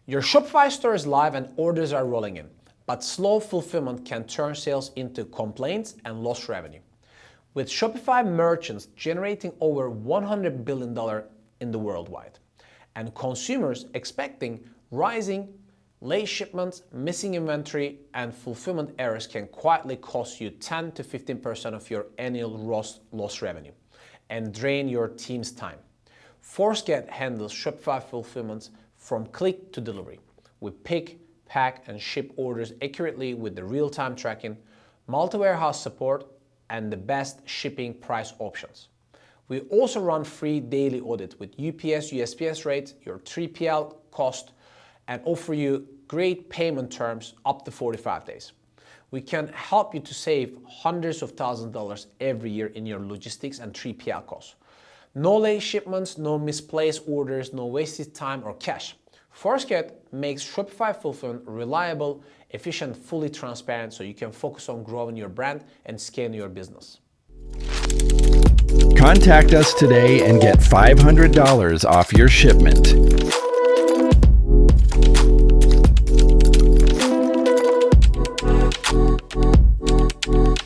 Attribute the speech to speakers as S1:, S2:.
S1: Your Shopify store is live and orders are rolling in, but slow fulfillment can turn sales into complaints and lost revenue. With Shopify merchants generating over $100 billion in the worldwide, and consumers expecting rising late shipments, missing inventory, and fulfillment errors can quietly cost you 10 to 15% of your annual lost revenue and drain your team's time. ForceGet handles Shopify fulfillments from click to delivery. We pick, pack, and ship orders accurately with the real-time tracking, multi-warehouse support, and the best shipping price options. We also run free daily audit with UPS, USPS rates, your 3PL cost, and offer you great payment terms up to 45 days. We can help you to save hundreds of thousands of dollars every year in your logistics and 3PL costs. No late shipments, no misplaced orders, no wasted time or cash. ForceGet makes Shopify fulfillment reliable, efficient, fully transparent, so you can focus on growing your brand and scaling your business.
S2: Contact us today and get $500 off your shipment.